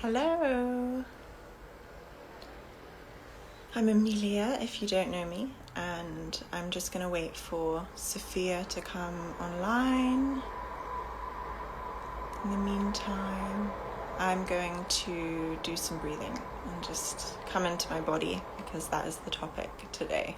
Hello, I'm Amelia if you don't know me, and I'm just going to wait for Sofia to come online. In the meantime, I'm going to do some breathing and just come into my body because that is the topic today.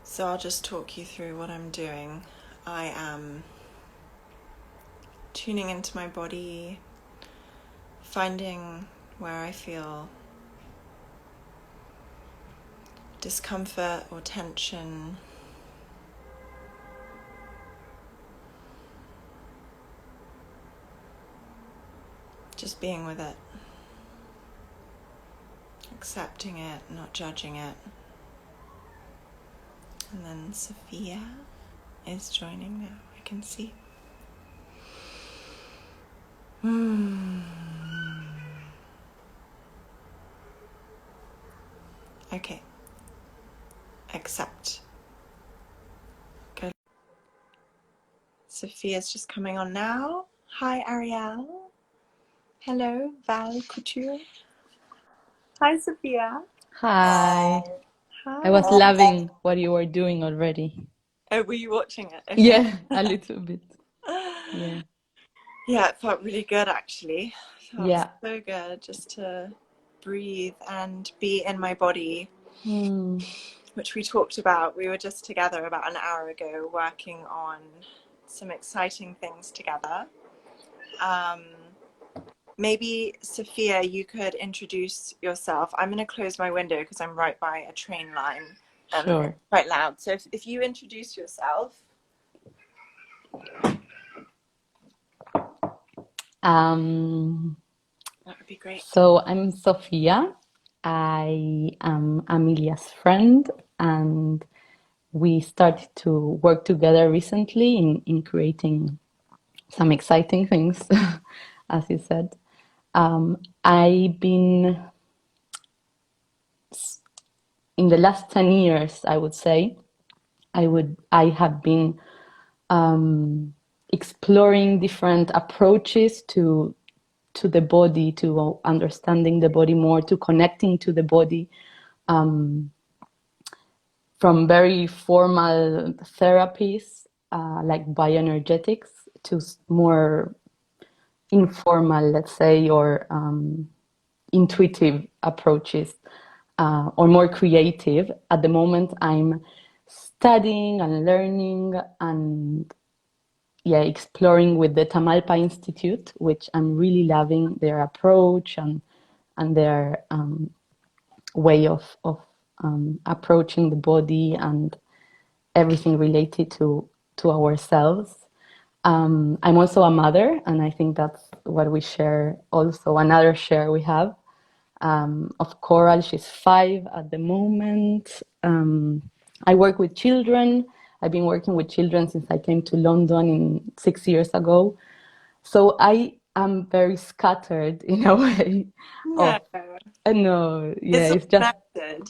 So I'll just talk you through what I'm doing. I am tuning into my body, finding where I feel discomfort or tension. Just being with it, accepting it, not judging it. And then Sofia is joining now, I can see. Okay. Accept. Good. Sofia's just coming on now. Hi, Ariel. Hello, Val Couture. Hi, Sofia. Hi. I was Hi. loving what you were doing already. Oh, were you watching it? Okay. Yeah, a little bit. Yeah. Yeah, it felt really good actually. It felt Yeah. so good just to breathe and be in my body, which we talked about. We were just together about an hour ago working on some exciting things together. Maybe, Sofia, you could introduce yourself. I'm going to close my window because I'm right by a train line. It's Sure. quite loud. So if you introduce yourself. Um, That would be great. so I'm Sofia. I am Amelia's friend, and we started to work together recently in creating some exciting things, as you said. I've been, in the last 10 years, I would say, I have been exploring different approaches to the body, to understanding the body more, to connecting to the body, from very formal therapies like bioenergetics to more informal, let's say, or intuitive approaches, or more creative. At the moment, I'm studying and learning and exploring with the Tamalpa Institute, which I'm really loving their approach and their way of approaching the body and everything related to ourselves. I'm also a mother, and I think that's what we share. Also, another share we have of Coral. She's 5 at the moment. I work with children. I've been working with children since I came to London 6 years ago. So I am very scattered in a way No, of, no, it's all connected.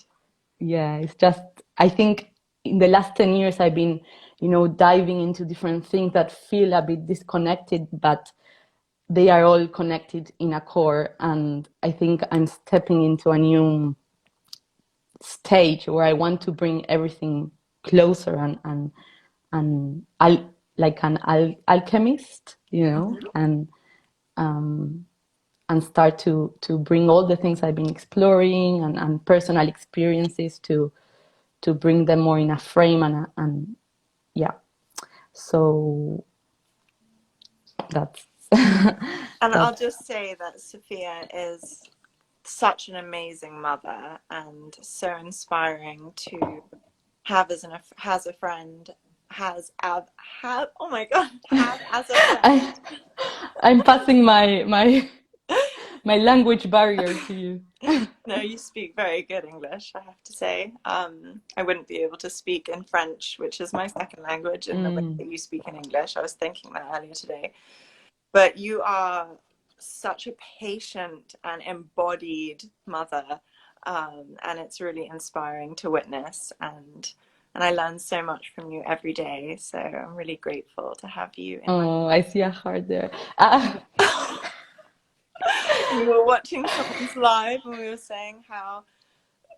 it's just, I think in the last 10 years I've been, diving into different things that feel a bit disconnected, but they are all connected in a core. And I think I'm stepping into a new stage where I want to bring everything closer and I like an alchemist, and start to bring all the things I've been exploring and personal experiences to bring them more in a frame and yeah. So that's And I'll that's just say that Sofia is such an amazing mother and so inspiring to have as a friend, have oh my god, have as a friend. I I'm passing my my language barrier to you. No, you speak very good English, I have to say. I wouldn't be able to speak in French, which is my second language, in the way that you speak in English. I was thinking that earlier today. But you are such a patient and embodied mother, and it's really inspiring to witness. And I learn so much from you every day. So I'm really grateful to have you in my. Oh, I see a heart there. We were watching someone's live, and we were saying how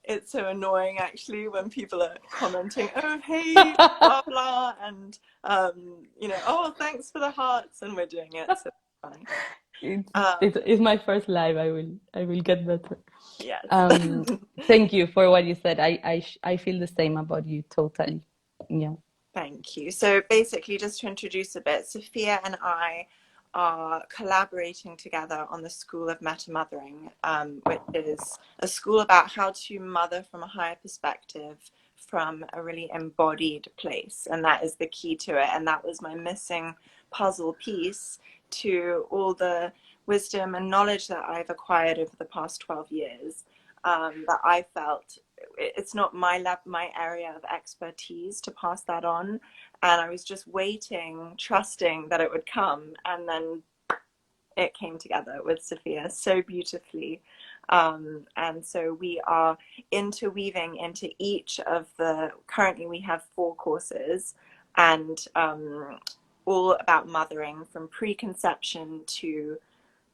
it's so annoying actually when people are commenting, oh hey, blah blah, and oh thanks for the hearts, and we're doing it, so it's funny. It's my first live. I will get better. Yes. Thank you for what you said. I feel the same about you totally. Yeah. Thank you. So basically, just to introduce a bit, Sofia and I are collaborating together on the School of Meta.Mothering, which is a school about how to mother from a higher perspective, from a really embodied place. And that is the key to it. And that was my missing puzzle piece to all the wisdom and knowledge that I've acquired over the past 12 years, that I felt it's not my area of expertise to pass that on, and I was just waiting, trusting that it would come, and then it came together with Sofia so beautifully. And so we are interweaving into each of currently we have 4 courses, and all about mothering, from preconception to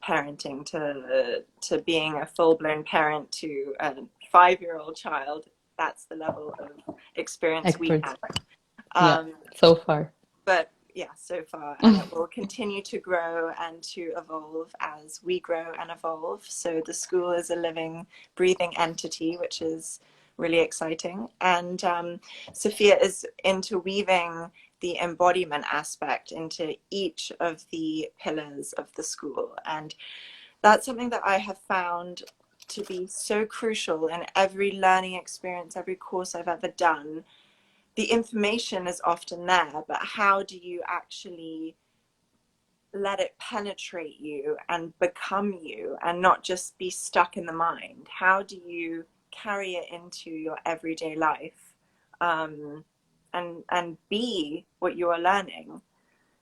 parenting, to being a full-blown parent to a 5-year-old child. That's the level of experience we have. Yeah, so far. But yeah, so far. And it will continue to grow and to evolve as we grow and evolve. So the school is a living, breathing entity, which is really exciting. And Sofia is interweaving the embodiment aspect into each of the pillars of the school. And that's something that I have found to be so crucial in every learning experience, every course I've ever done. The information is often there, but how do you actually let it penetrate you and become you, and not just be stuck in the mind? How do you carry it into your everyday life, and be what you are learning?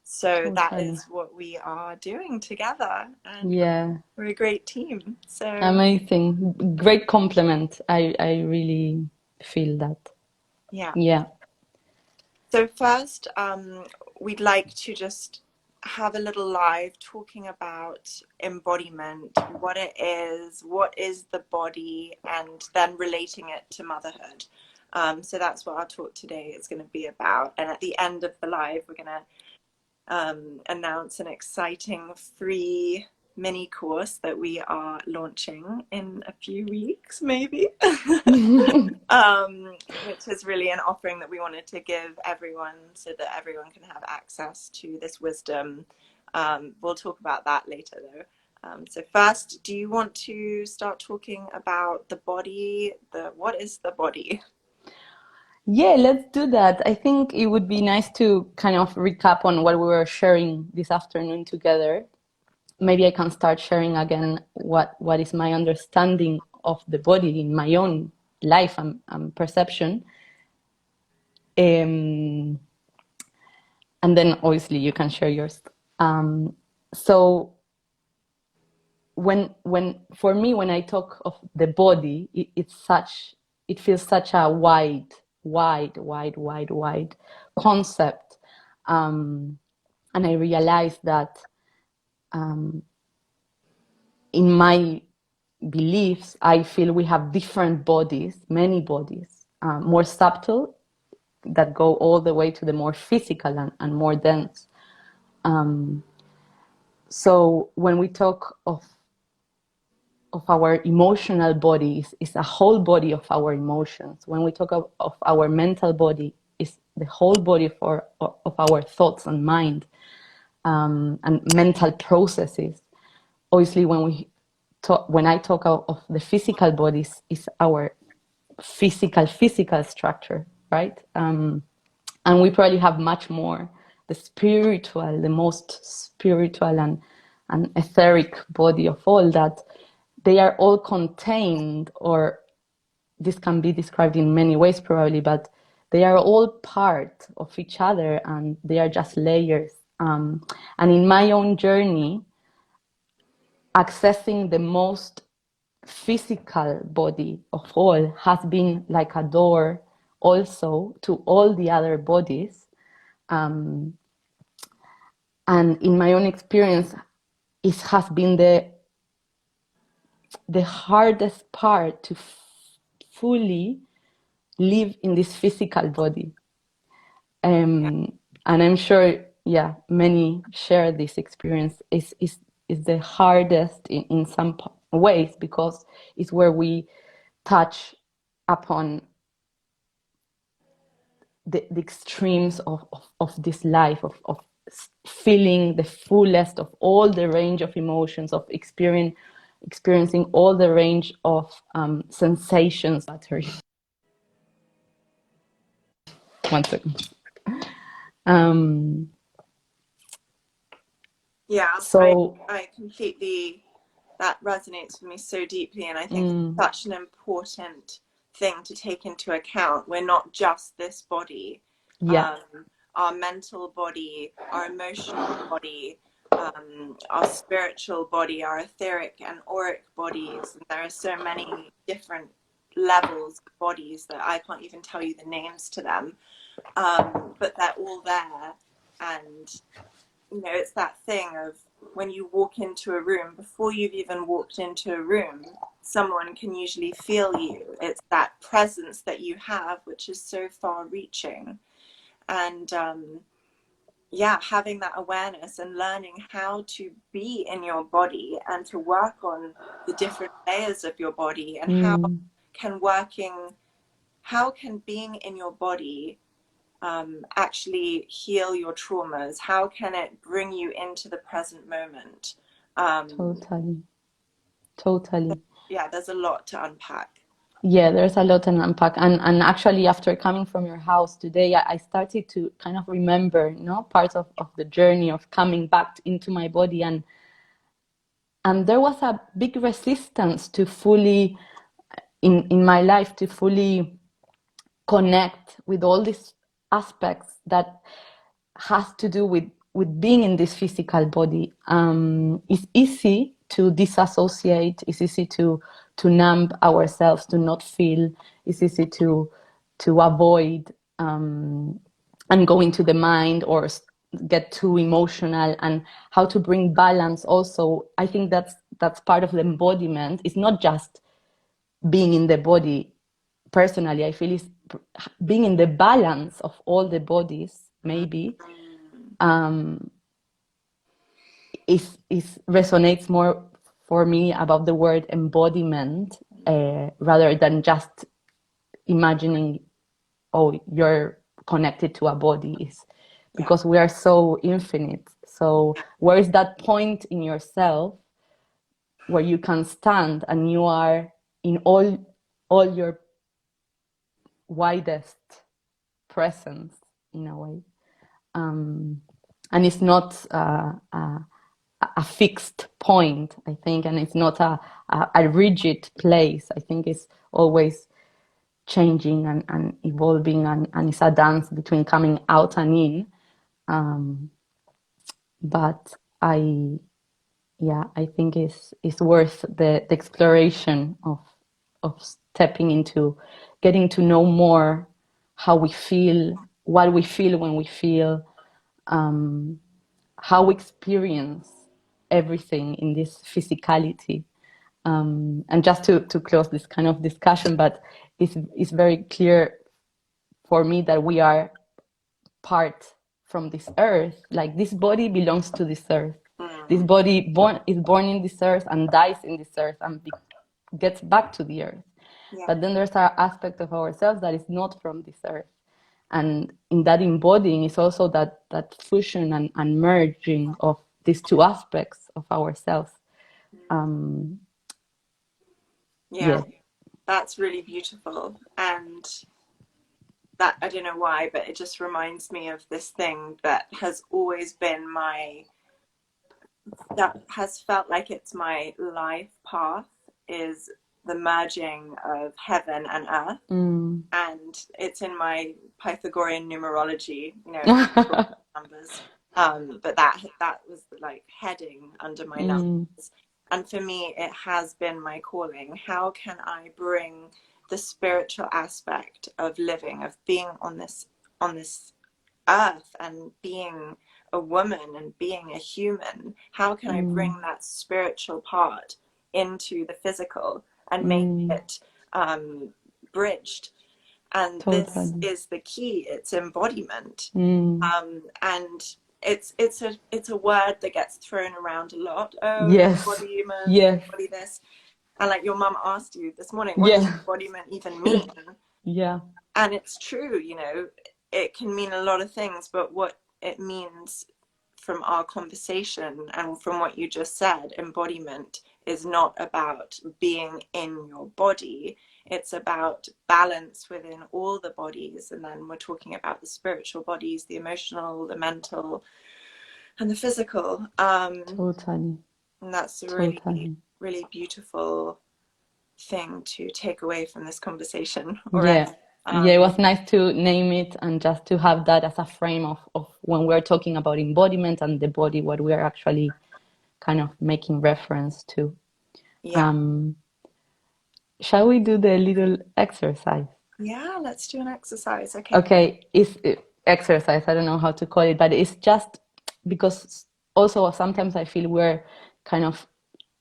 So that is what we are doing together, and yeah, we're a great team. So amazing, great compliment. I really feel that. Yeah. So first, we'd like to just have a little live talking about embodiment, what it is, what is the body, and then relating it to motherhood. So that's what our talk today is going to be about. And at the end of the live, we're going to announce an exciting free mini course that we are launching in a few weeks, maybe. Which is really an offering that we wanted to give everyone, so that everyone can have access to this wisdom. We'll talk about that later though. So first, do you want to start talking about the body? What is the body? Yeah, let's do that. I think it would be nice to kind of recap on what we were sharing this afternoon together. Maybe I can start sharing again what is my understanding of the body in my own life and perception. And then obviously you can share yours. So when for me, when I talk of the body, it feels such a wide concept, and I realized that in my beliefs, I feel we have different bodies, many bodies, more subtle, that go all the way to the more physical and more dense. So when we talk of our emotional body, is a whole body of our emotions. When we talk of our mental body, is the whole body of our thoughts and mind, and mental processes. Obviously, when I talk of the physical bodies, is our physical structure, right? And we probably have much more, the most spiritual and etheric body of all that they are all contained, or this can be described in many ways probably, but they are all part of each other and they are just layers. And in my own journey, accessing the most physical body of all has been like a door also to all the other bodies. And in my own experience, it has been the hardest part to fully live in this physical body. And I'm sure, yeah, many share this experience. Is the hardest in some ways, because it's where we touch upon the extremes of this life, of feeling the fullest of all the range of emotions, of experiencing all the range of sensations. One second. Yeah, So I completely, that resonates with me so deeply, and I think it's such an important thing to take into account. We're not just this body. yeah, Our mental body, our emotional body, our spiritual body, our etheric and auric bodies. And there are so many different levels of bodies that I can't even tell you the names to them, but they're all there. And you know, it's that thing of when you walk into a room, before you've even walked into a room, someone can usually feel you. It's that presence that you have, which is so far reaching. And yeah, having that awareness and learning how to be in your body and to work on the different layers of your body, and how can being in your body actually heal your traumas? How can it bring you into the present moment? Totally. Yeah, there's a lot to unpack. Yeah, there's a lot to unpack. And actually, after coming from your house today, I started to kind of remember, parts of the journey of coming back into my body. And there was a big resistance to fully, in my life, to fully connect with all these aspects that has to do with being in this physical body. It's easy to disassociate. It's easy to numb ourselves, to not feel. It's easy to avoid and go into the mind or get too emotional. And how to bring balance also, I think that's part of the embodiment. It's not just being in the body. Personally, I feel it's being in the balance of all the bodies, maybe, is resonates more for me about the word embodiment, rather than just imagining, oh, you're connected to a body. Is because we are so infinite. So where is that point in yourself where you can stand and you are in all your widest presence, in a way, and it's not a fixed point, I think, and it's not a rigid place. I think it's always changing and evolving, and it's a dance between coming out and in. But I think it's worth the exploration of stepping into getting to know more how we feel, what we feel when we feel, how we experience everything in this physicality. And just to close this kind of discussion, but it's very clear for me that we are part from this earth. Like, this body belongs to this earth. This body is born in this earth and dies in this earth and gets back to the earth. But then there's an aspect of ourselves that is not from this earth. And in that embodying is also that fusion and merging of these two aspects of ourselves. Yeah, that's really beautiful. And that, I don't know why, but it just reminds me of this thing that has always been that has felt like it's my life path. is the merging of heaven and earth. And it's in my Pythagorean numerology, you know, numbers. But that was like heading under my numbers. And for me, it has been my calling. How can I bring the spiritual aspect of living, of being on this earth and being a woman and being a human? How can I bring that spiritual part into the physical and make it bridged? And this is the key. It's embodiment. And it's a word that gets thrown around a lot. Oh, embodiment, embody this. And like your mum asked you this morning, what does embodiment even mean? And it's true, you know, it can mean a lot of things, but what it means from our conversation and from what you just said, embodiment is not about being in your body. It's about balance within all the bodies. And then we're talking about the spiritual bodies, the emotional, the mental, and the physical. Totally. And that's a really, really beautiful thing to take away from this conversation already. It was nice to name it and just to have that as a frame of when we're talking about embodiment and the body, what we are actually kind of making reference to. Shall we do the little exercise? Yeah, let's do an exercise. Okay, it's exercise. I don't know how to call it, but it's just because also sometimes I feel we're kind of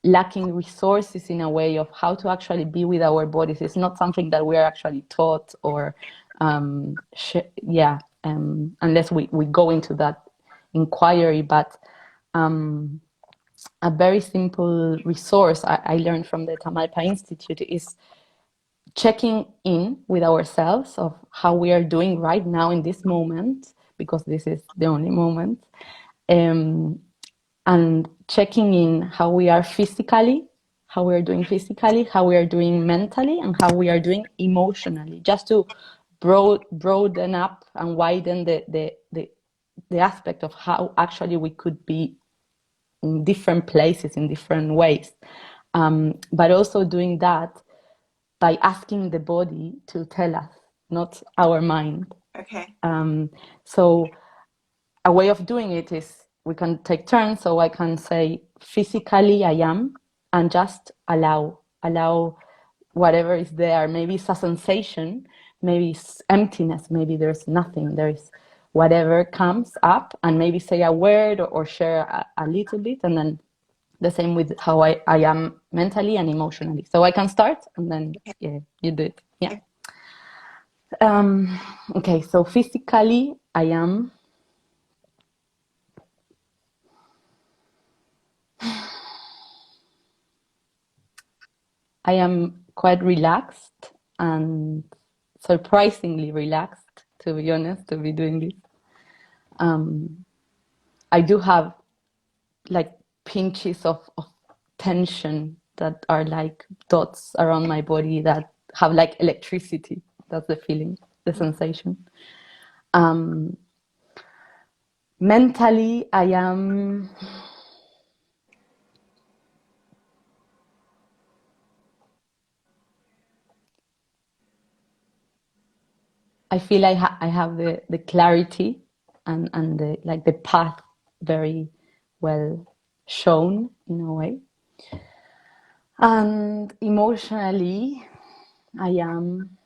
lacking resources in a way of how to actually be with our bodies. It's not something that we are actually taught or unless we go into that inquiry. But a very simple resource I learned from the Tamalpa Institute is checking in with ourselves of how we are doing right now in this moment, because this is the only moment, and checking in how we are physically, how we are doing physically, how we are doing mentally, and how we are doing emotionally, just to broaden up and widen the aspect of how actually we could be in different places in different ways, but also doing that by asking the body to tell us, not our mind. So a way of doing it is we can take turns. So I can say, physically I am, and just allow whatever is there. Maybe it's a sensation, maybe it's emptiness, maybe there's nothing, there is whatever comes up, and maybe say a word or share a little bit, and then the same with how I am mentally and emotionally. So I can start, and then you do it. Okay, so physically I am. I am quite relaxed and surprisingly relaxed, to be honest, to be doing this. I do have like pinches of tension that are like dots around my body that have like electricity. That's the feeling, the sensation. Mentally, I am. I feel I have the clarity and the like the path very well shown in a way. And emotionally, I am.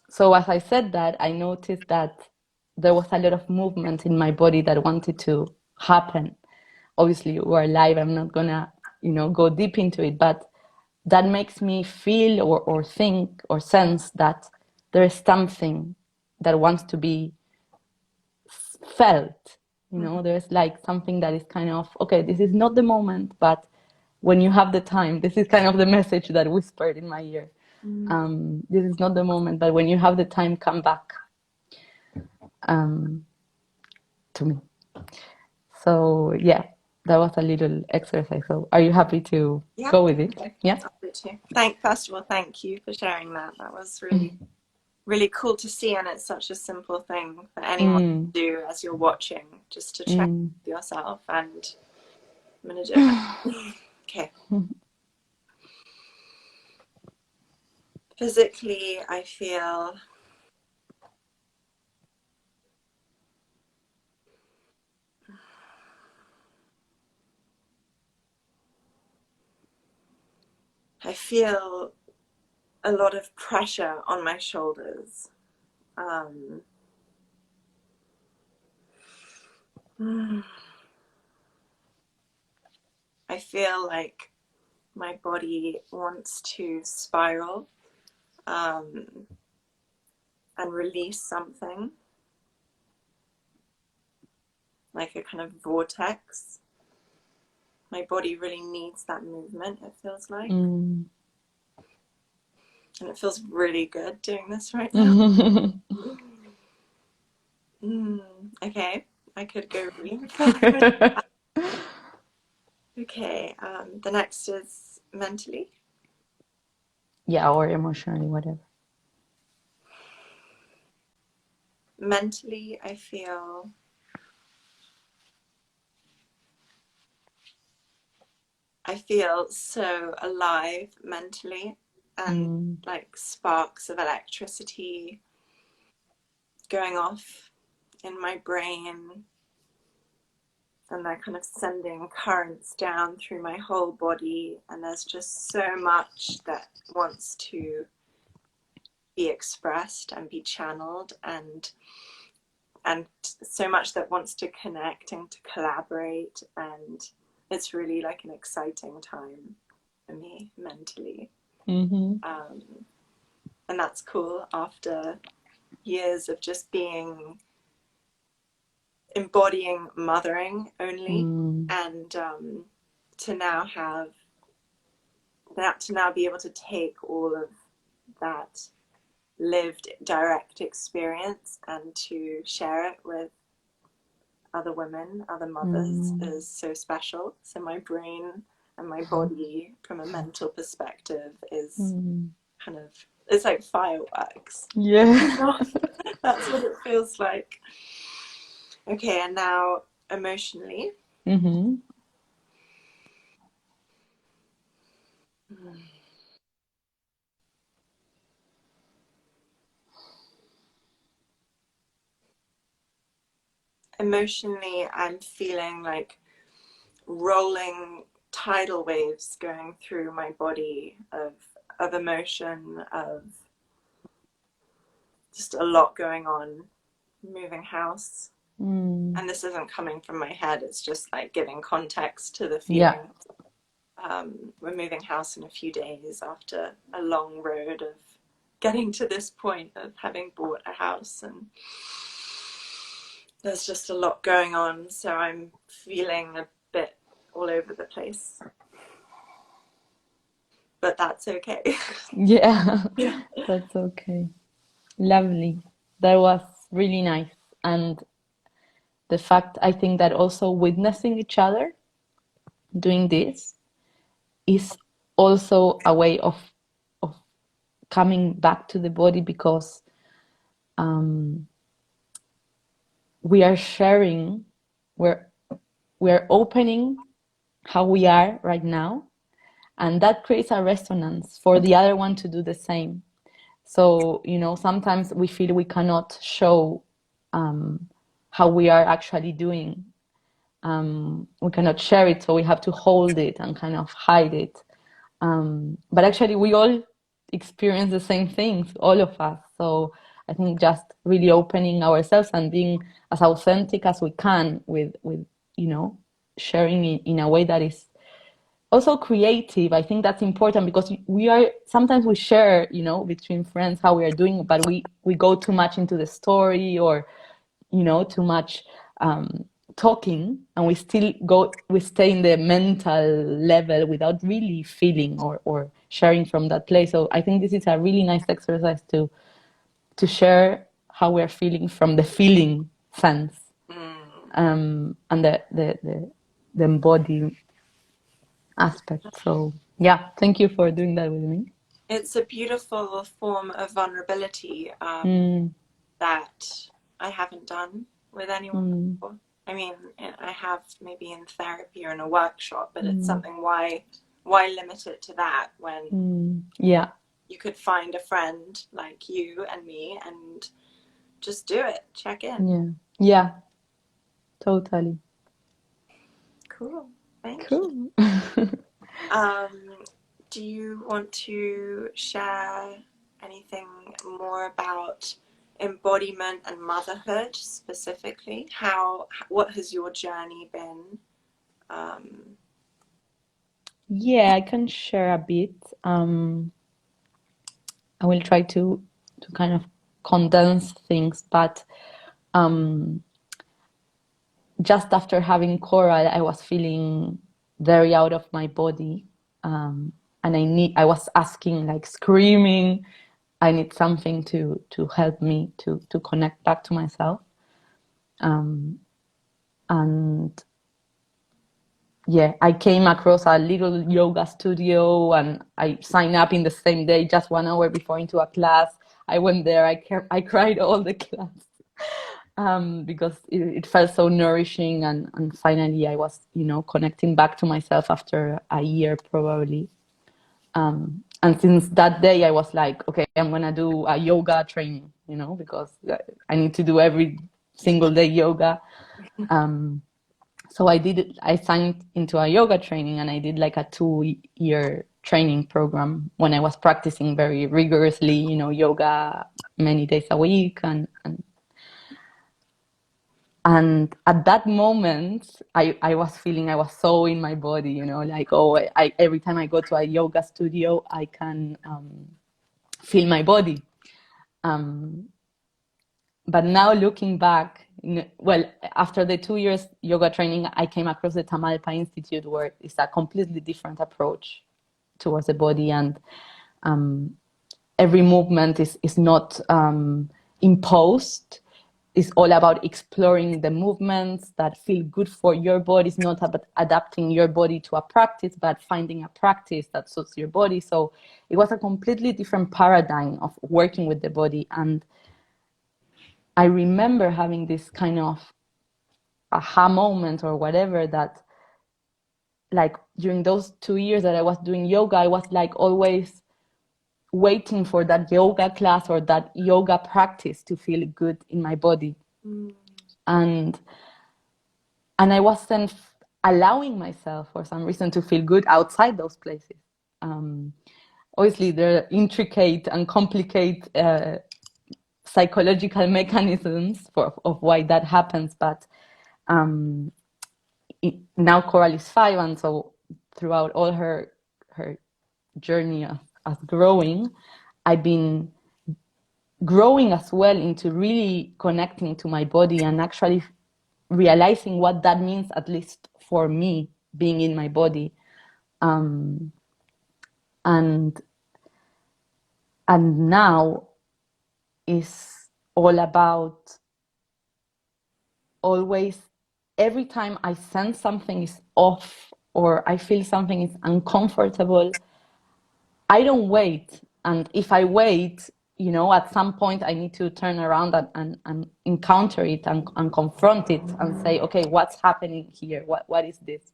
So as I said that, I noticed that there was a lot of movement in my body that wanted to happen. Obviously, we're live. I'm not gonna, go deep into it, but that makes me feel or think or sense that there is something that wants to be felt. There's like something that is kind of, okay, this is not the moment, but when you have the time, this is kind of the message that whispered in my ear. This is not the moment, but when you have the time, come back to me. So yeah, that was a little exercise. So are you happy to go with it? Yeah. First of all, thank you for sharing that. That was really really cool to see, and it's such a simple thing for anyone to do as you're watching, just to check yourself. And I'm gonna do it. Okay. Physically, I feel a lot of pressure on my shoulders. I feel like my body wants to spiral and release something, like a kind of vortex. My body really needs that movement, it feels like. And it feels really good doing this right now. Okay, I could go really further. Okay, the next is mentally. Yeah, or emotionally, whatever. Mentally, I feel so alive mentally, and like sparks of electricity going off in my brain, and they're kind of sending currents down through my whole body, and there's just so much that wants to be expressed and be channeled, and so much that wants to connect and to collaborate, and it's really like an exciting time for me mentally. And that's cool after years of just embodying mothering only, and to now be able to take all of that lived direct experience and to share it with other women, other mothers, is so special. So my brain and my body, from a mental perspective, is kind of, it's like fireworks. Yeah. That's what it feels like. Okay, and now emotionally. Emotionally, I'm feeling like rolling tidal waves going through my body of emotion, of just a lot going on. Moving house, and this isn't coming from my head, it's just like giving context to the feeling. We're moving house in a few days after a long road of getting to this point of having bought a house, and there's just a lot going on, so I'm feeling a bit all over the place, but that's okay. Yeah, that's okay. Lovely. That was really nice. And the fact, I think that also witnessing each other doing this is also a way of coming back to the body, because we are sharing, we're opening how we are right now, and that creates a resonance for the other one to do the same. So, sometimes we feel we cannot show how we are actually doing. We cannot share it, so we have to hold it and kind of hide it. But actually, we all experience the same things, all of us. So I think just really opening ourselves and being as authentic as we can with sharing it in a way that is also creative. I think that's important, because sometimes we share, between friends how we are doing, but we go too much into the story, or too much talking, and we stay in the mental level without really feeling or sharing from that place. So I think this is a really nice exercise to share how we're feeling from the feeling sense, and the embodied aspect. So yeah, thank you for doing that with me. It's a beautiful form of vulnerability Mm, that I haven't done with anyone mm, before. I mean, I have maybe in therapy or in a workshop, but it's mm, something, why limit it to that when yeah, you could find a friend like you and me and just do it, check in. yeah, yeah, totally. Cool. Thank you. Cool. Um, do you want to share anything more about embodiment and motherhood specifically? What has your journey been? Um, Yeah, I can share a bit. I will try to kind of condense things, but um, just after having Coral, I was feeling very out of my body, and I was asking, like screaming, I need something to help me to connect back to myself. And yeah, I came across a little yoga studio and I signed up in the same day, just 1 hour before into a class. I went there, I cried all the class, because it felt so nourishing. And finally I was, connecting back to myself after a year probably. And since that day, I was like, okay, I'm gonna do a yoga training, because I need to do every single day yoga. So I signed into a yoga training and I did like a 2 year training program when I was practicing very rigorously, yoga many days a week. And at that moment, I was feeling I was so in my body, like, oh, every time I go to a yoga studio, I can feel my body. Um, but now looking back, well, after the 2 years yoga training, I came across the Tamalpa Institute, where it's a completely different approach towards the body, and um, every movement is not imposed. It's all about exploring the movements that feel good for your body. It's not about adapting your body to a practice, but finding a practice that suits your body. So it was a completely different paradigm of working with the body. And I remember having this kind of aha moment or whatever, that like during those 2 years that I was doing yoga, I was like always waiting for that yoga class or that yoga practice to feel good in my body. mm, And I wasn't allowing myself for some reason to feel good outside those places. Um, Obviously, there are intricate and complicated psychological mechanisms of why that happens, but um, now Coral is 5, and so throughout all her journey as growing, I've been growing as well into really connecting to my body and actually realizing what that means, at least for me, being in my body. Um, and now is all about always, every time I sense something is off or I feel something is uncomfortable, I don't wait. And if I wait, at some point I need to turn around and encounter it and confront it and say, okay, what's happening here? What is this?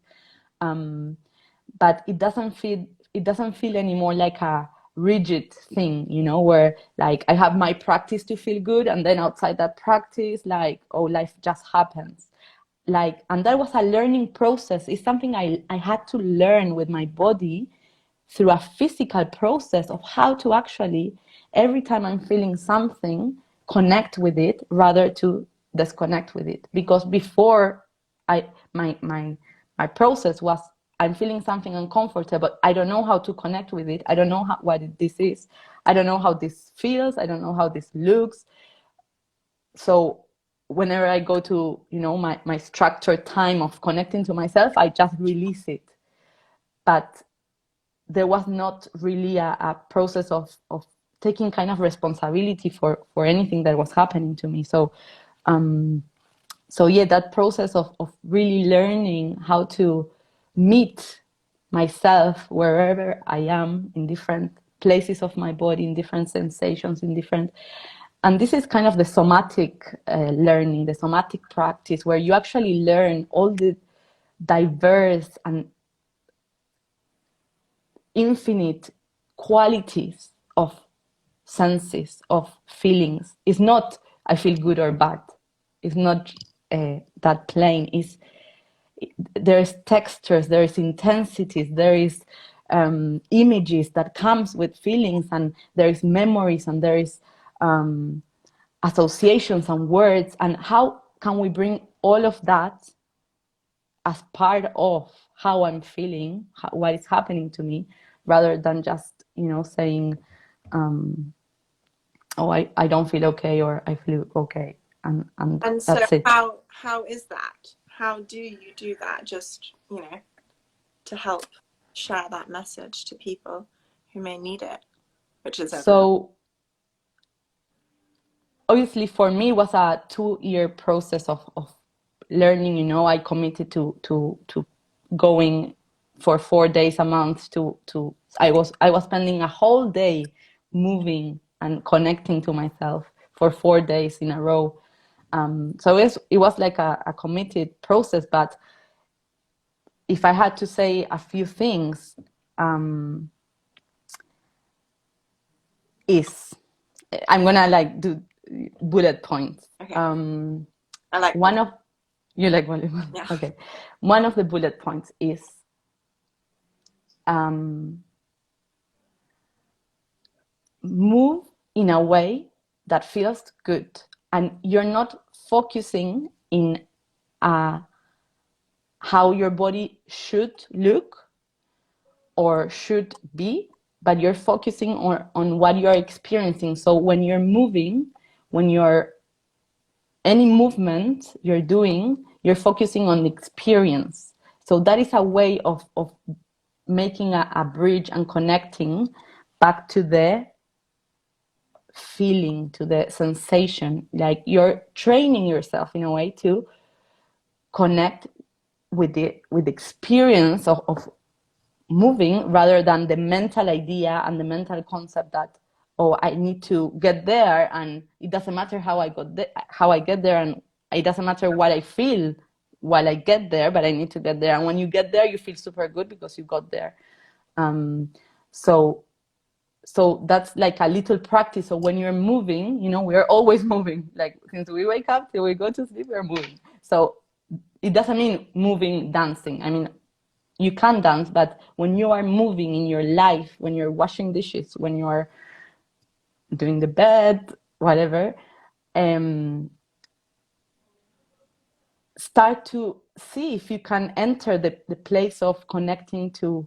But it doesn't feel anymore like a rigid thing, where like I have my practice to feel good, and then outside that practice, like, oh, life just happens. Like, and that was a learning process. It's something I had to learn with my body through a physical process of how to actually, every time I'm feeling something, connect with it rather to disconnect with it. Because before, I my process was, I'm feeling something uncomfortable, but I don't know how to connect with it. I don't know this is. I don't know how this feels. I don't know how this looks. So whenever I go to, my structured time of connecting to myself, I just release it. But there was not really a process of taking kind of responsibility for anything that was happening to me. So yeah, that process of really learning how to meet myself wherever I am in different places of my body, in different sensations, in different, and this is kind of the somatic learning, the somatic practice, where you actually learn all the diverse and infinite qualities of senses, of feelings. It's not I feel good or bad. It's not that plain. There is textures, there is intensities, there is images that comes with feelings, and there is memories, and there is associations and words. And how can we bring all of that as part of how I'm feeling, what is happening to me, rather than just, saying, oh, I don't feel okay, or I feel okay. And so that's it. how is that? How do you do that? Just, to help share that message to people who may need it, which is everyone. So obviously for me it was a 2-year process of learning. I committed to going for 4 days a month to I was spending a whole day moving and connecting to myself for 4 days in a row. So it was like a committed process. But if I had to say a few things, is I'm gonna do bullet points. Okay. I like one of you like bullet points? Yeah. Okay. One of the bullet points is move in a way that feels good, and you're not focusing in how your body should look or should be, but you're focusing on what you're experiencing. So when you're moving, any movement you're doing, you're focusing on the experience. So that is a way of making a bridge and connecting back to the feeling, to the sensation. Like you're training yourself in a way to connect with the experience of moving, rather than the mental idea and the mental concept that, oh, I need to get there, and it doesn't matter how I get there, and it doesn't matter what I feel while I get there, but I need to get there. And when you get there, you feel super good because you got there. So that's like a little practice. So when you're moving, we're always moving. Like since we wake up till we go to sleep, we're moving. So it doesn't mean moving, dancing. I mean, you can dance, but when you are moving in your life, when you're washing dishes, when you're doing the bed, whatever, start to see if you can enter the place of connecting to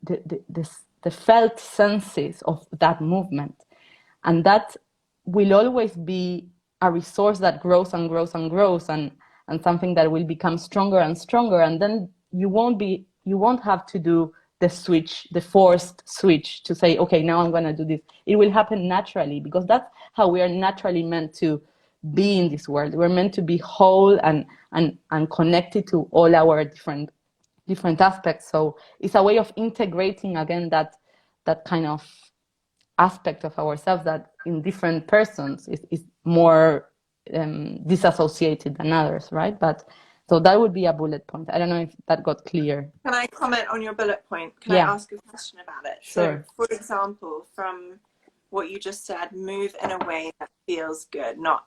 the felt senses of that movement. And that will always be a resource that grows and grows and grows, and something that will become stronger and stronger. And then you won't have to do the forced switch to say, okay, now I'm going to do this. It will happen naturally, because that's how we are naturally meant to be in this world. We're meant to be whole and connected to all our different aspects. So it's a way of integrating again that kind of aspect of ourselves that in different persons is more disassociated than others, right? But so that would be a bullet point. I don't know if that got clear. Can I comment on your bullet point? Can Yeah. I ask a question about it? Sure. So, for example, from what you just said, move in a way that feels good, not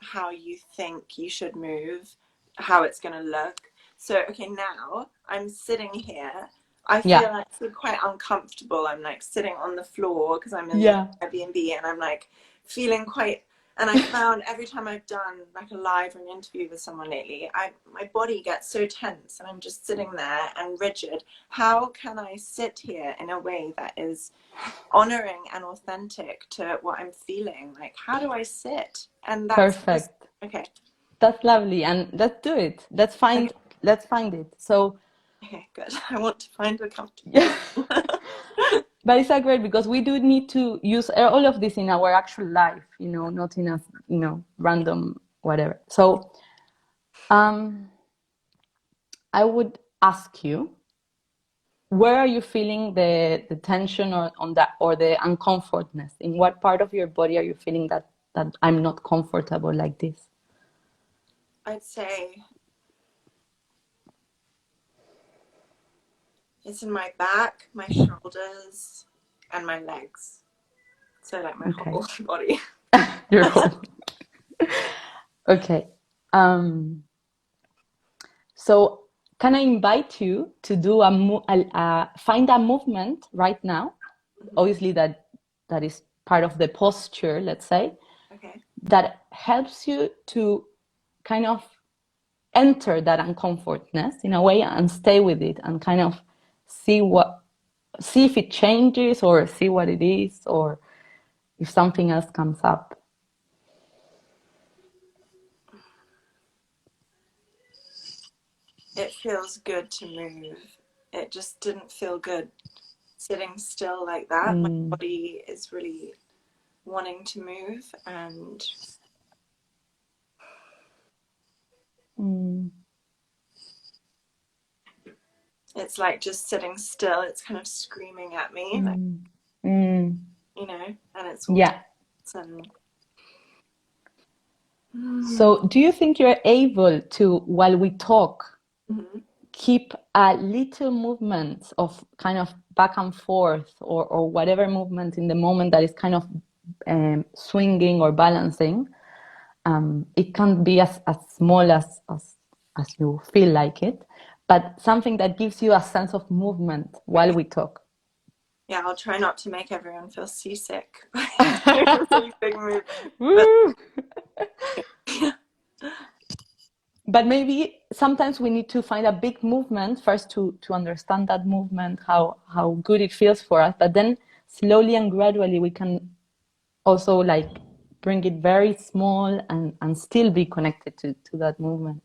how you think you should move, how it's going to look. So, okay, now I'm sitting here. I feel actually quite uncomfortable. I'm like sitting on the floor because I'm in the Airbnb, and I'm like feeling quite. And I found every time I've done like a live or an interview with someone lately, my body gets so tense, and I'm just sitting there and rigid. How can I sit here in a way that is honoring and authentic to what I'm feeling? Like, how do I sit? And that's perfect. Okay. That's lovely, and let's do it. Let's find it. So okay, good. I want to find a comfortable. But it's so great, because we do need to use all of this in our actual life, not in a, random whatever. So I would ask you where are you feeling the tension or on that, or the uncomfortness? In what part of your body are you feeling that I'm not comfortable like this? I'd say it's in my back, my shoulders, and my legs. So like my whole body. Your whole. Okay. So can I invite you to do find a movement right now? Mm-hmm. Obviously, that is part of the posture, let's say. Okay. That helps you to kind of enter that uncomfortness in a way and stay with it and kind of see if it changes, or see what it is, or if something else comes up. It feels good to move. It just didn't feel good sitting still like that. My body is really wanting to move, and it's like just sitting still. It's kind of screaming at me, like, you know, and it's all and So do you think you're able to, while we talk, keep a little movement of kind of back and forth, or whatever movement in the moment that is kind of swinging or balancing? It can be as small as you feel like it, but something that gives you a sense of movement while we talk. Yeah, I'll try not to make everyone feel seasick. It's a big movement. But maybe sometimes we need to find a big movement first to understand that movement, how good it feels for us. But then slowly and gradually we can also like bring it very small and still be connected to that movement.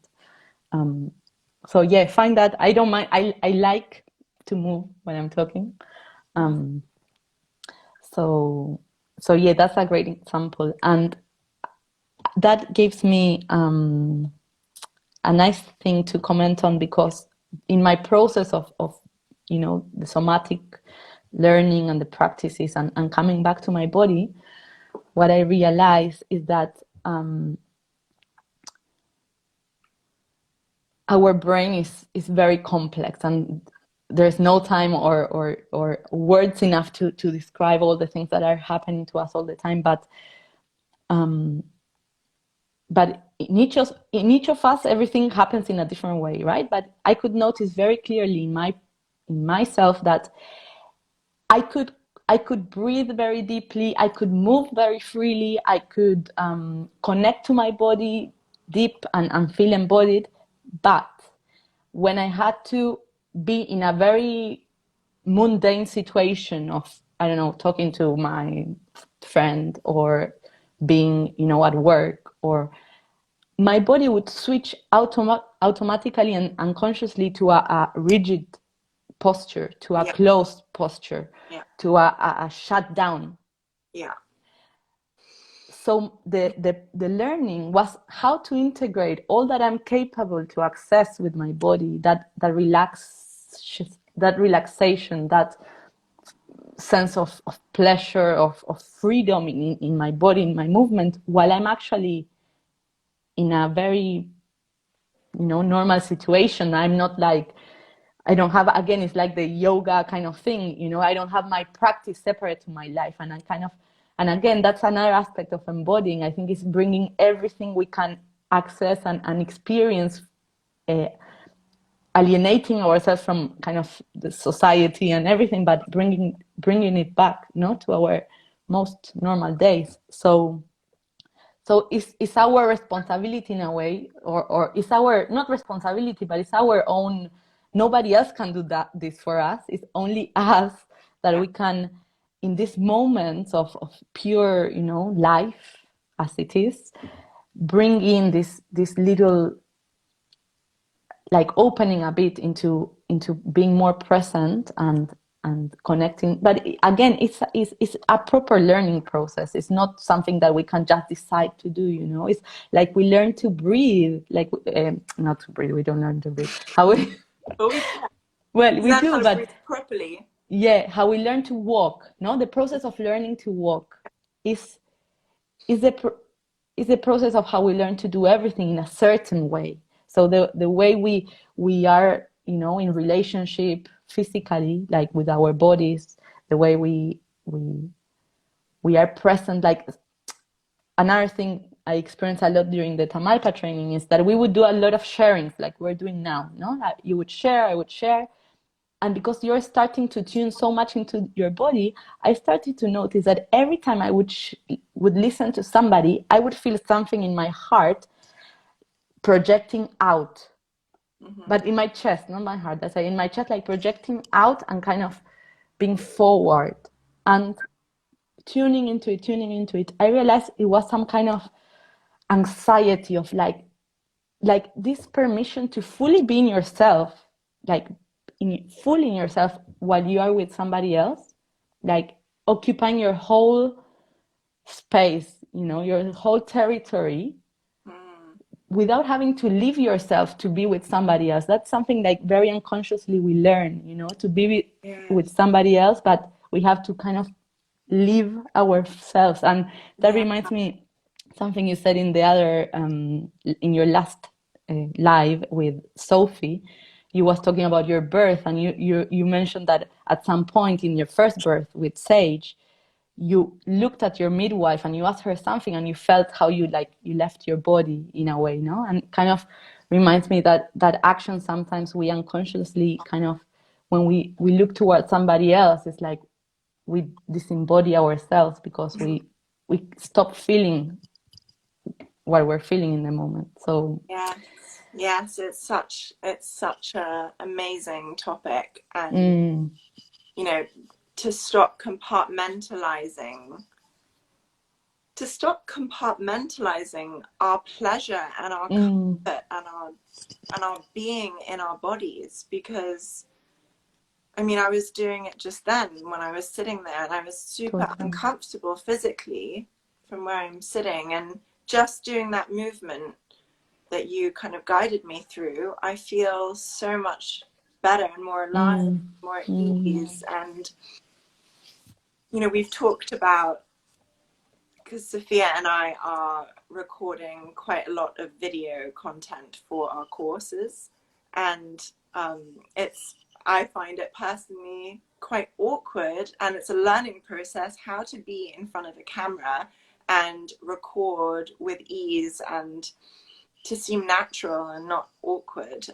So yeah, find that. I don't mind. I like to move when I'm talking. So yeah, that's a great example. And that gives me a nice thing to comment on, because in my process of the somatic learning and the practices and coming back to my body, what I realize is that our brain is very complex, and there's no time or words enough to describe all the things that are happening to us all the time. But in each of us, everything happens in a different way, right? But I could notice very clearly in myself that I could breathe very deeply, I could move very freely, I could connect to my body deep and feel embodied. But when I had to be in a very mundane situation of, I don't know, talking to my friend, or being, at work, or my body would switch automatically and unconsciously to a rigid posture, to a closed posture, to a shutdown. Yeah. So the learning was how to integrate all that I'm capable to access with my body, that relaxation, that sense of pleasure, of freedom in my body, in my movement, while I'm actually in a very normal situation. I'm not like, I don't have, again, it's like the yoga kind of thing, I don't have my practice separate to my life. And I kind of, and again, that's another aspect of embodying. I think it's bringing everything we can access and experience, alienating ourselves from kind of the society and everything, but bringing it back, to our most normal days. So it's our responsibility in a way, or it's our, not responsibility, but it's our own. Nobody else can do this for us. It's only us that we can, in these moments of pure, life as it is, bring in this little, like, opening a bit into being more present and connecting. But again, it's a proper learning process. It's not something that we can just decide to do. It's like we learn to breathe, like not to breathe, we don't learn to breathe, how we Well, we learn do, how to but breathe properly. yeah, how we learn to walk, no? The process of learning to walk is is the is the process of how we learn to do everything in a certain way. So the way we are, you know, in relationship physically, like with our bodies, the way we are present. Like another thing I experienced a lot during the Tamalpa training is that we would do a lot of sharings, like we're doing now. No, like you would share, I would share, and because you're starting to tune so much into your body, I started to notice that every time I would listen to somebody, I would feel something in my heart projecting out, but in my chest, not my heart. That's like in my chest, like projecting out and kind of being forward and tuning into it, tuning into it. I realized it was some kind of anxiety of like this permission to fully be in yourself, like fully in yourself while you are with somebody else, like occupying your whole space, you know, your whole territory without having to leave yourself to be with somebody else. That's something like very unconsciously we learn, you know, to be with Yes. somebody else, but we have to kind of leave ourselves. And that Yeah. reminds me something you said in the other in your last live with Sophie. You was talking about your birth, and you mentioned that at some point in your first birth with Sage, you looked at your midwife and you asked her something, and you felt how you left your body in a way, no? And kind of reminds me that that action sometimes we unconsciously kind of, when we look towards somebody else, it's like we disembody ourselves because we stop feeling what we're feeling in the moment. So Yes. Yes, it's such a amazing topic, and you know, to stop compartmentalizing our pleasure and our comfort and our being in our bodies. Because I mean, I was doing it just then when I was sitting there, and I was super totally. uncomfortable physically from where I'm sitting, and just doing that movement that you kind of guided me through, I feel so much better and more alive, more at ease. And you know, we've talked about, because Sofia and I are recording quite a lot of video content for our courses, and I find it personally quite awkward, and it's a learning process how to be in front of a camera and record with ease and to seem natural and not awkward.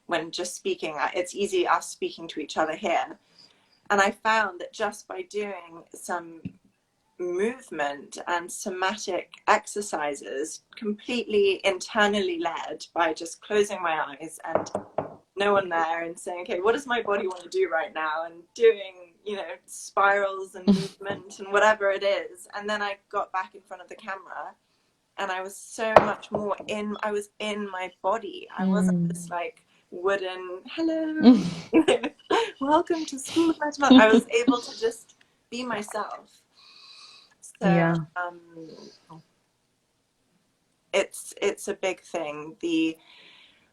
When just speaking, it's easy us speaking to each other here. And I found that just by doing some movement and somatic exercises, completely internally led, by just closing my eyes and no one there, and saying, okay, what does my body want to do right now, and doing, you know, spirals and movement and whatever it is. And then I got back in front of the camera, and I was so much more I was in my body. I wasn't this like wooden, hello, welcome to school with Meta.Mother. I was able to just be myself. So Yeah. it's a big thing. The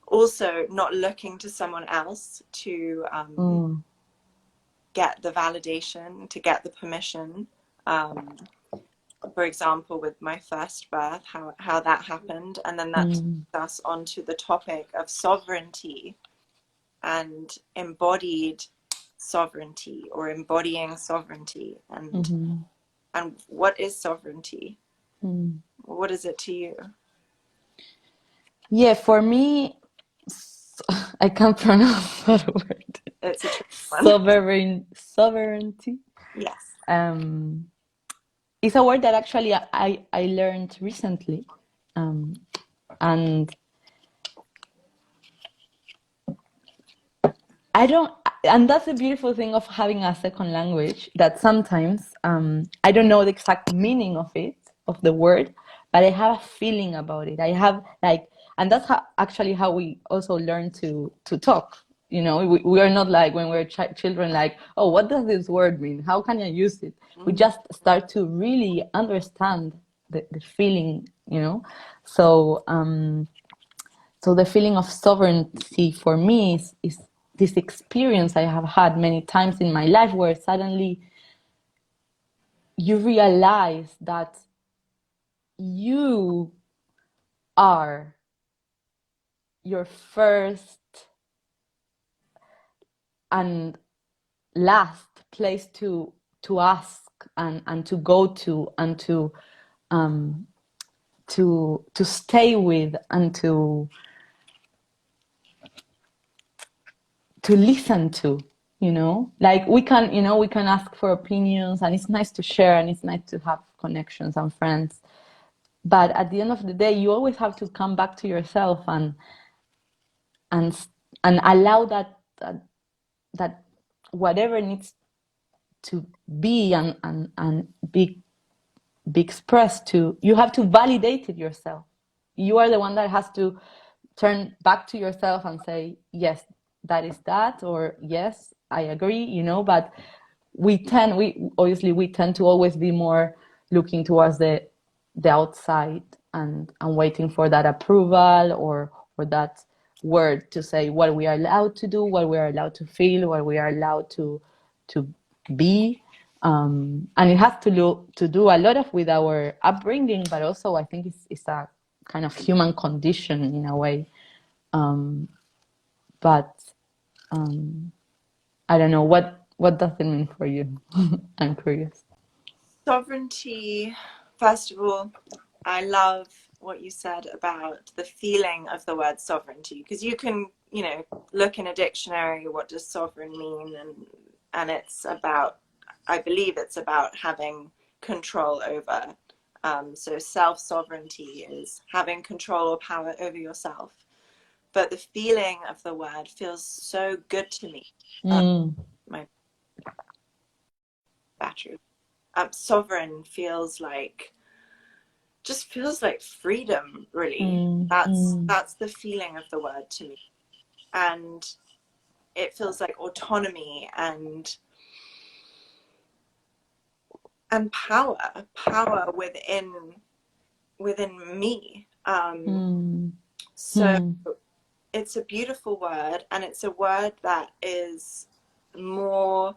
also not looking to someone else to get the validation, to get the permission. For example, with my first birth, how that happened. And then that takes us onto the topic of sovereignty and embodied sovereignty, or embodying sovereignty. And what is sovereignty? What is it to you? Yeah, for me, I can't pronounce that word. It's a tricky one. Sovereignty. Yes. It's a word that actually I learned recently, and I don't, and that's the beautiful thing of having a second language, that sometimes I don't know the exact meaning of it, of the word, but I have a feeling about it. I have like, and that's actually how we also learn to talk. You know, we are not like when we're children, like, oh, what does this word mean? How can I use it? We just start to really understand the feeling, you know. So so the feeling of sovereignty for me is this experience I have had many times in my life where suddenly you realize that you are your first and last place to ask and to go to and to stay with and to listen to, you know, like we can, you know, we can ask for opinions and it's nice to share and it's nice to have connections and friends, but at the end of the day you always have to come back to yourself and and allow that whatever needs to be and be expressed to, you have to validate it yourself. You are the one that has to turn back to yourself and say, yes, that is that, or yes, I agree, you know. But we obviously we tend to always be more looking towards the outside and waiting for that approval or that word to say what we are allowed to do, what we are allowed to feel, what we are allowed to be. And it has to do a lot of with our upbringing, but also I think it's a kind of human condition in a way. But I don't know, what does it mean for you? I'm curious. Sovereignty, first of all, I love what you said about the feeling of the word sovereignty, because you can, you know, look in a dictionary, what does sovereign mean, and it's about, I believe it's about having control over. So self-sovereignty is having control or power over yourself. But the feeling of the word feels so good to me. My battery. Sovereign feels like, just feels like freedom, really. That's the feeling of the word to me. And it feels like autonomy and power within me. So it's a beautiful word, and it's a word that is more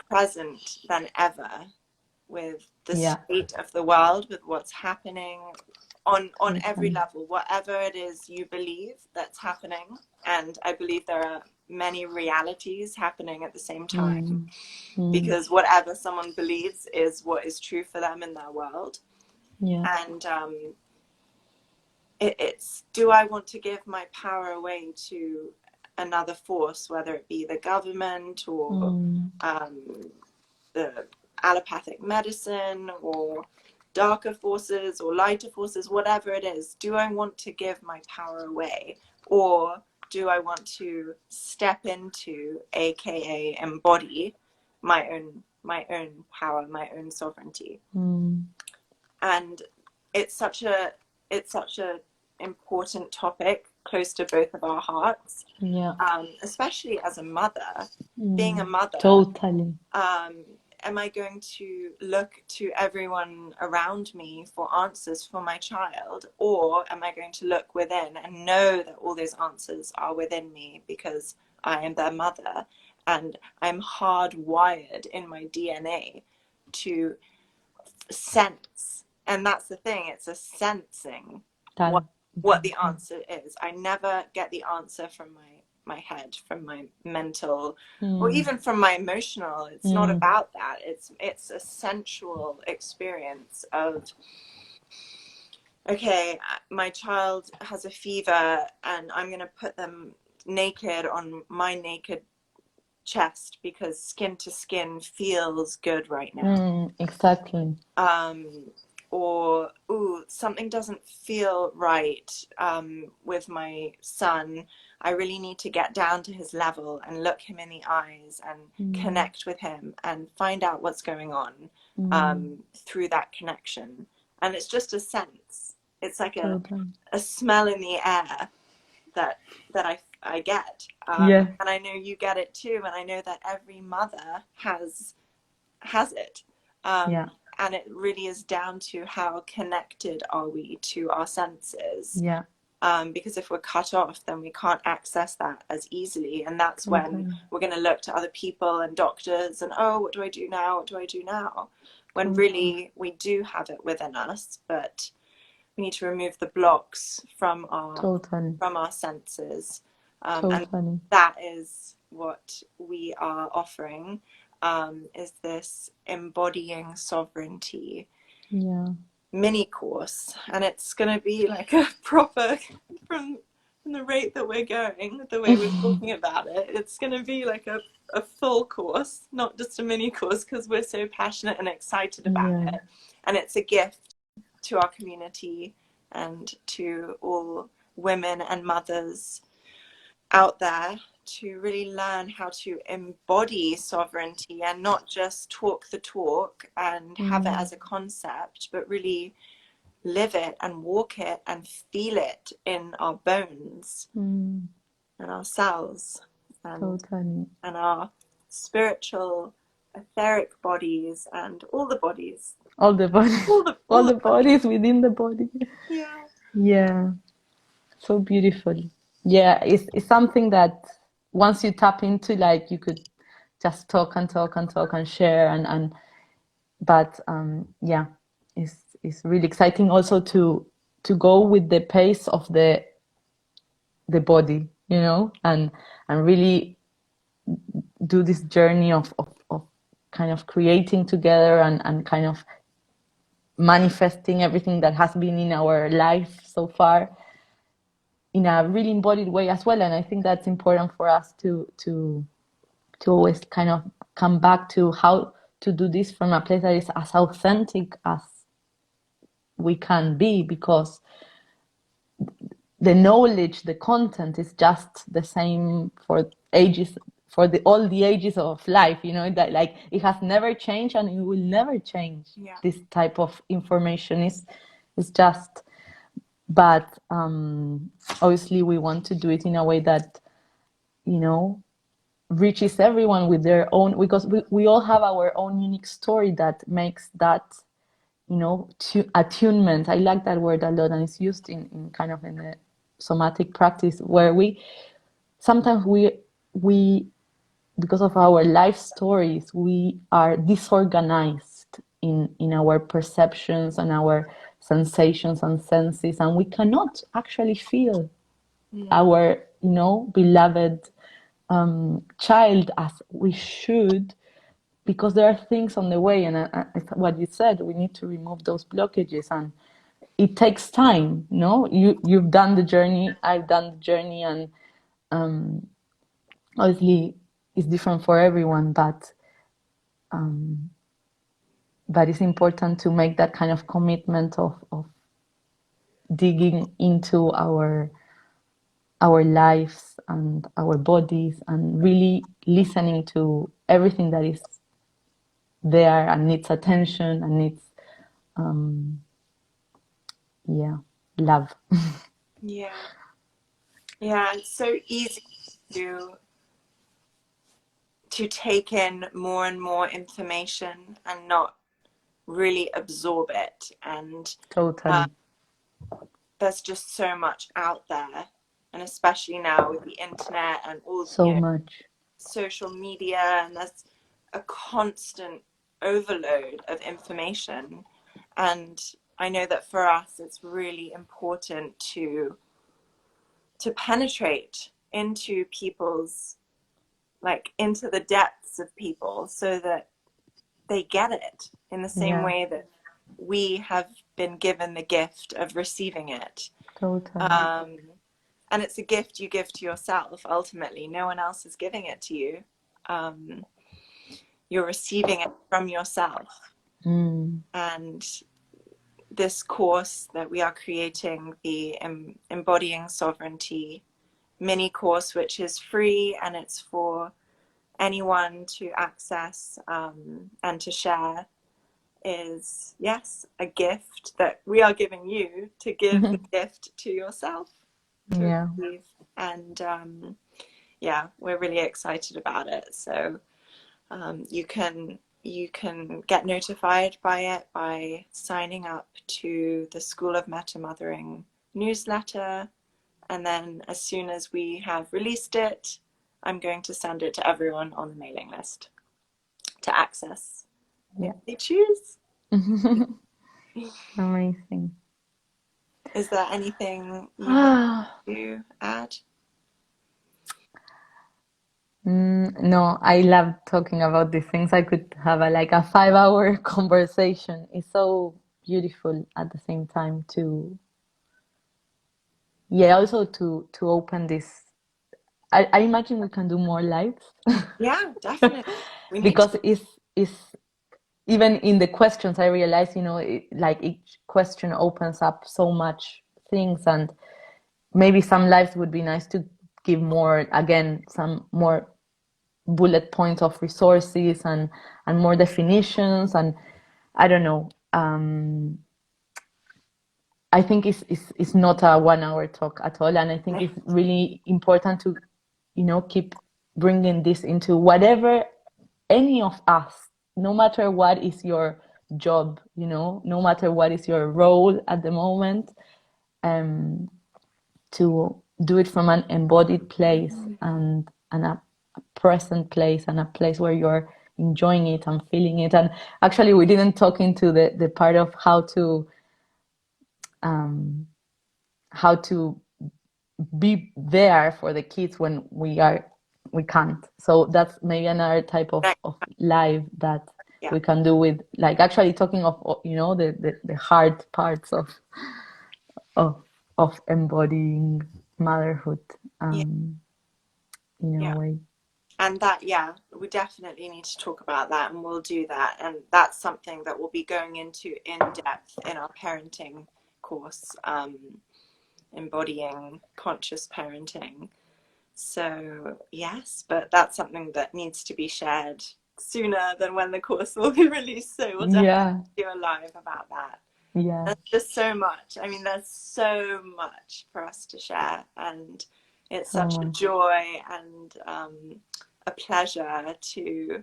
present than ever with the state of the world, with what's happening on every level, whatever it is you believe that's happening. And I believe there are many realities happening at the same time, because whatever someone believes is what is true for them in their world. And it's, do I want to give my power away to another force, whether it be the government or the allopathic medicine or darker forces or lighter forces, whatever it is? Do I want to give my power away, or do I want to step into, aka embody my own power, my own sovereignty? And it's such a important topic, close to both of our hearts. Especially as a mother, being a mother. Totally. Am I going to look to everyone around me for answers for my child, or am I going to look within and know that all those answers are within me because I am their mother, and I'm hardwired in my DNA to sense? And that's the thing, it's a sensing what the answer is. I never get the answer from my head, from my mental, or even from my emotional. It's not about that. It's a sensual experience of, okay, my child has a fever and I'm going to put them naked on my naked chest because skin to skin feels good right now. Exactly. Or, ooh, something doesn't feel right with my son. I really need to get down to his level and look him in the eyes and connect with him and find out what's going on through that connection. And it's just a sense. It's like a smell in the air that I get. And I know you get it too. And I know that every mother has it. And it really is down to how connected are we to our senses. because if we're cut off, then we can't access that as easily. And that's when Totally. we're going to look to other people and doctors and, oh, what do I do now? What do I do now? When Totally. really we do have it within us, but we need to remove the blocks from Totally. our senses. And Totally. that is what we are offering, is this Embodying Sovereignty Yeah. mini course. And it's going to be like a proper, from the rate that we're going, the way we're talking about it, it's going to be like a full course, not just a mini course, because we're so passionate and excited about Yeah. it. And it's a gift to our community and to all women and mothers out there to really learn how to embody sovereignty and not just talk the talk and have it as a concept, but really live it and walk it and feel it in our bones and our cells Totally. and our spiritual etheric bodies and all the bodies, All the bodies, all the bodies within the body. Yeah. Yeah. So beautiful. Yeah, it's something that once you tap into, like, you could just talk and talk and talk and share and but yeah, it's really exciting also to go with the pace of the body, you know, and really do this journey of kind of creating together and kind of manifesting everything that has been in our life so far in a really embodied way as well. And I think that's important for us to always kind of come back to how to do this from a place that is as authentic as we can be, because the knowledge, the content is just the same for ages, for all the ages of life, you know, that like it has never changed and it will never change. Yeah. This type of information is just, but obviously we want to do it in a way that, you know, reaches everyone with their own, because we all have our own unique story that makes that, you know, attunement. I like that word a lot, and it's used in kind of in the somatic practice, where sometimes we because of our life stories we are disorganized in our perceptions and our sensations and senses, and we cannot actually feel our, you know, beloved child as we should, because there are things on the way. And what you said, we need to remove those blockages, and it takes time. No, you've done the journey, I've done the journey, and obviously it's different for everyone, but it's important to make that kind of commitment of digging into our lives and our bodies and really listening to everything that is there and needs attention and needs yeah, love. Yeah. Yeah. It's so easy to take in more and more information and not really absorb it. And Totally. there's just so much out there. And especially now with the internet and all, So much. social media, and there's a constant overload of information. And I know that for us, it's really important to penetrate into people's, like, into the depths of people, so that they get it in the same way that we have been given the gift of receiving it. Totally. And it's a gift you give to yourself. Ultimately, no one else is giving it to you. You're receiving it from yourself. And this course that we are creating, the Embodying Sovereignty mini course, which is free and it's for anyone to access and to share, is, yes, a gift that we are giving you to give the gift to yourself to receive. And yeah, we're really excited about it. So you can get notified by it by signing up to the School of Meta-Mothering newsletter. And then as soon as we have released it, I'm going to send it to everyone on the mailing list to access if they choose. Amazing. Is there anything you want to add? No, I love talking about these things. I could have like a 5-hour conversation. It's so beautiful at the same time to, also to open this. I imagine we can do more lives. Yeah, definitely. We need Because to. it's even in the questions I realize, like each question opens up so much things, and maybe some lives would be nice to give more, again, some more bullet points of resources and more definitions, and I don't know. I think it's not a 1 hour talk at all, and I think it's really important to keep bringing this into whatever any of us, no matter what is your job, no matter what is your role at the moment, to do it from an embodied place, and a present place, and a place where you're enjoying it and feeling it. And actually, we didn't talk into the part of how to be there for the kids when we can't. So that's maybe another type of live that we can do with, like, actually talking of the hard parts of of embodying motherhood, in a way. And that, we definitely need to talk about that, and we'll do that. And that's something that we'll be going into in depth in our parenting course, embodying conscious parenting. So yes, but that's something that needs to be shared sooner than when the course will be released. So we'll definitely do a live about that. Yeah. There's just so much. I mean, there's so much for us to share, and it's such a joy and a pleasure to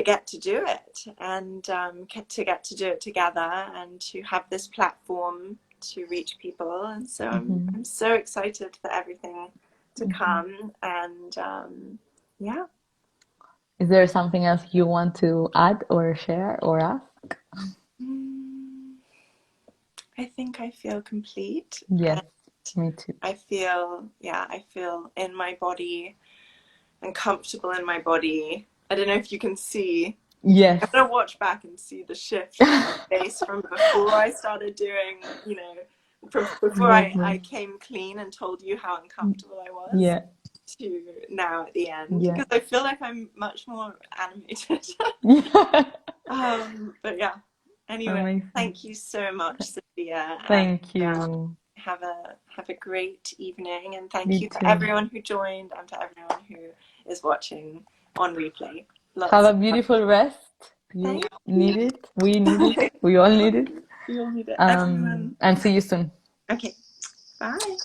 get to do it, and to get to do it together, and to have this platform to reach people. And so I'm so excited for everything to come. And Is there something else you want to add or share or ask? I think I feel complete. Yes, me too. I feel in my body and comfortable in my body. I don't know if you can see. Yes. I'm gonna watch back and see the shift in my face from before I started doing, from before I came clean and told you how uncomfortable I was, to now at the end, because I feel like I'm much more animated. But yeah. Anyway, amazing. Thank you so much, Sofia. Thank you. Have a great evening, and thank you for everyone who joined, and for everyone who is watching on replay. Have a beautiful rest. You need it. We need it. We all need it. We all need it. And see you soon. Okay. Bye.